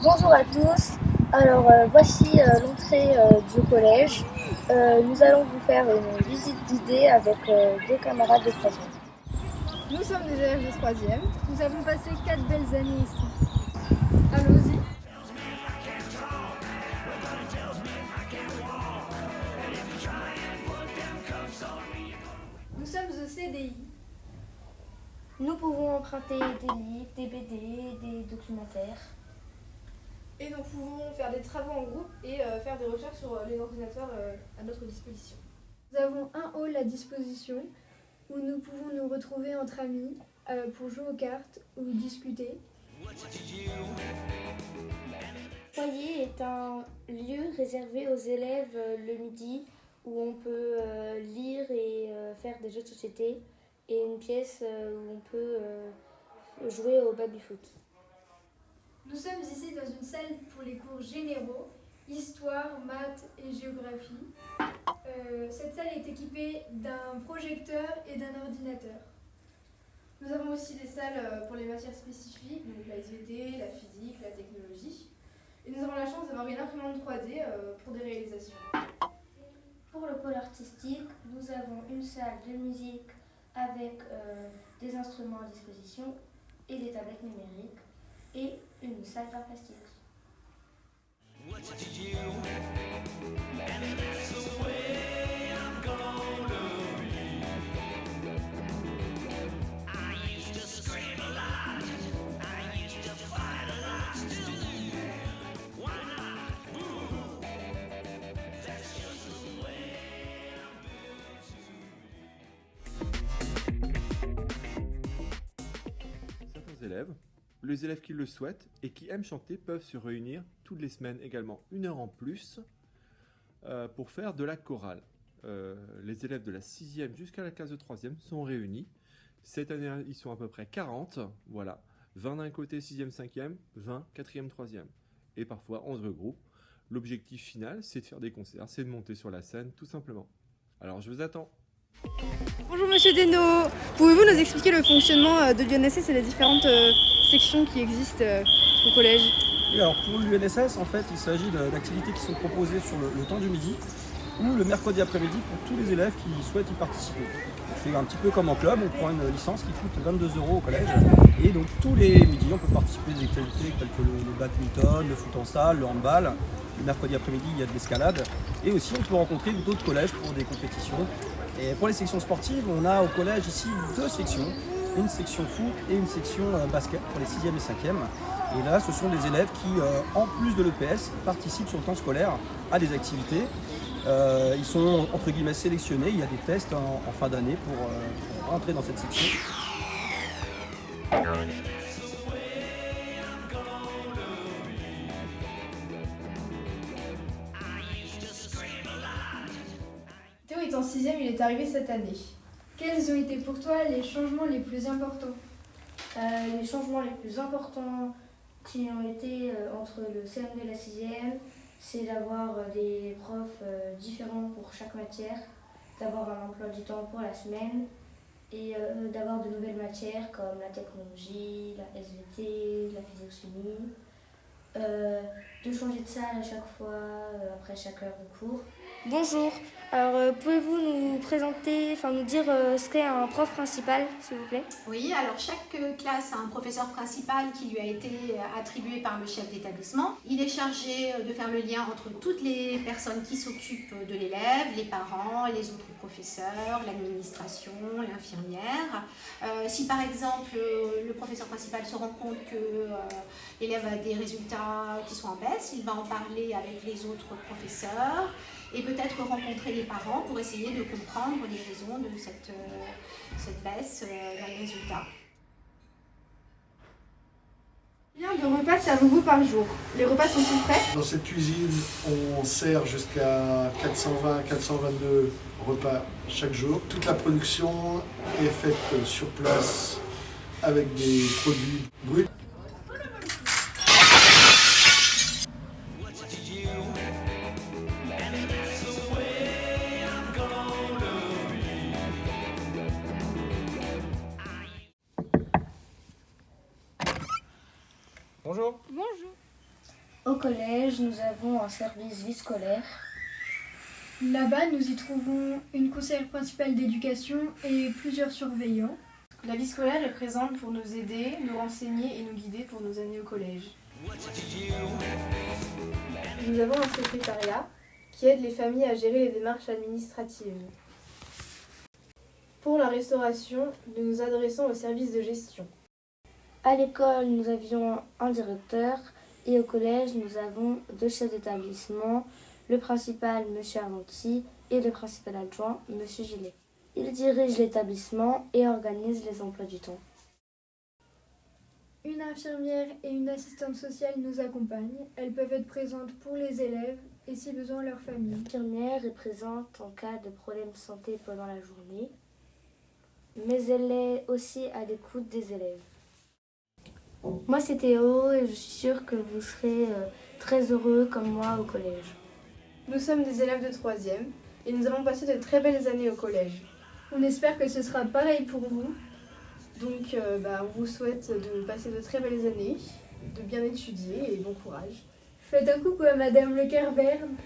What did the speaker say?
Bonjour à tous, alors voici l'entrée du collège. Nous allons vous faire une visite guidée avec deux camarades de 3e. Nous sommes des élèves de 3e, nous avons passé 4 belles années ici. Allons-y. Nous sommes au CDI. Nous pouvons emprunter des livres, des BD, des documentaires. Et nous pouvons faire des travaux en groupe et faire des recherches sur les ordinateurs à notre disposition. Nous avons un hall à disposition où nous pouvons nous retrouver entre amis pour jouer aux cartes ou discuter. Le foyer est un lieu réservé aux élèves le midi où on peut lire et faire des jeux de société, et une pièce où on peut jouer au baby-foot. Nous sommes ici dans une salle pour les cours généraux, histoire, maths et géographie. Cette salle est équipée d'un projecteur et d'un ordinateur. Nous avons aussi des salles pour les matières spécifiques, donc la SVT, la physique, la technologie. Et nous avons la chance d'avoir une imprimante 3D pour des réalisations. Pour le pôle artistique, nous avons une salle de musique avec des instruments à disposition et des tablettes numériques, et une salle d'art plastique. Élèves. Les élèves qui le souhaitent et qui aiment chanter peuvent se réunir toutes les semaines également 1 heure en plus pour faire de la chorale. Les élèves de la 6e jusqu'à la classe de 3e sont réunis. Cette année, ils sont à peu près 40. Voilà. 20 d'un côté 6e, 5e, 20 4e, 3e. Et parfois on se regroupe. L'objectif final, c'est de faire des concerts, c'est de monter sur la scène tout simplement. Alors je vous attends. Bonjour Monsieur Desnaux, pouvez-vous nous expliquer le fonctionnement de l'UNSS et les différentes sections qui existent au collège? Oui, alors pour l'UNSS, en fait, il s'agit d'activités qui sont proposées sur le temps du midi ou le mercredi après-midi pour tous les élèves qui souhaitent y participer. C'est un petit peu comme en club, on prend une licence qui coûte 22 € au collège et donc tous les midis on peut participer à des activités telles que le badminton, le foot en salle, le handball. Le mercredi après-midi il y a de l'escalade et aussi on peut rencontrer d'autres collèges pour des compétitions. Et pour les sections sportives, on a au collège ici 2 sections, une section foot et une section basket pour les 6e et 5e. Et là, ce sont des élèves qui, en plus de l'EPS, participent sur le temps scolaire à des activités. Ils sont entre guillemets sélectionnés, il y a des tests en fin d'année pour rentrer dans cette section. Théo est en 6e, il est arrivé cette année. Quels ont été pour toi les changements les plus importants? Les changements les plus importants qui ont été entre le CM2 et la 6e, c'est d'avoir des profs différents pour chaque matière, d'avoir un emploi du temps pour la semaine et d'avoir de nouvelles matières comme la technologie, la SVT, la physique-chimie, de changer de salle à chaque fois, après chaque heure de cours. Bonjour, alors pouvez-vous nous présenter, nous dire ce qu'est un prof principal, s'il vous plaît? Oui, alors chaque classe a un professeur principal qui lui a été attribué par le chef d'établissement. Il est chargé de faire le lien entre toutes les personnes qui s'occupent de l'élève, les parents, les autres professeurs, l'administration, l'infirmière. Si par exemple le professeur principal se rend compte que l'élève a des résultats qui sont en baisse, il va en parler avec les autres professeurs et peut-être rencontrer les parents pour essayer de comprendre les raisons de cette baisse dans les résultats. Combien de repas servez-vous par jour? Les repas sont-ils prêts? Dans cette cuisine, on sert jusqu'à 420-422 repas chaque jour. Toute la production est faite sur place avec des produits bruts. Bonjour. Bonjour. Au collège, nous avons un service vie scolaire. Là-bas, nous y trouvons une conseillère principale d'éducation et plusieurs surveillants. La vie scolaire est présente pour nous aider, nous renseigner et nous guider pour nos années au collège. Nous avons un secrétariat qui aide les familles à gérer les démarches administratives. Pour la restauration, nous nous adressons au service de gestion. À l'école, nous avions un directeur et au collège, nous avons 2 chefs d'établissement, le principal, M. Arnonti, et le principal adjoint, M. Gillet. Ils dirigent l'établissement et organisent les emplois du temps. Une infirmière et une assistante sociale nous accompagnent. Elles peuvent être présentes pour les élèves et si besoin leur famille. L'infirmière est présente en cas de problème de santé pendant la journée, mais elle est aussi à l'écoute des élèves. Moi, c'est Théo et je suis sûre que vous serez très heureux comme moi au collège. Nous sommes des élèves de 3e et nous avons passé de très belles années au collège. On espère que ce sera pareil pour vous. Donc on vous souhaite de passer de très belles années, de bien étudier et bon courage. Faites un coucou à Madame Le Kerberne.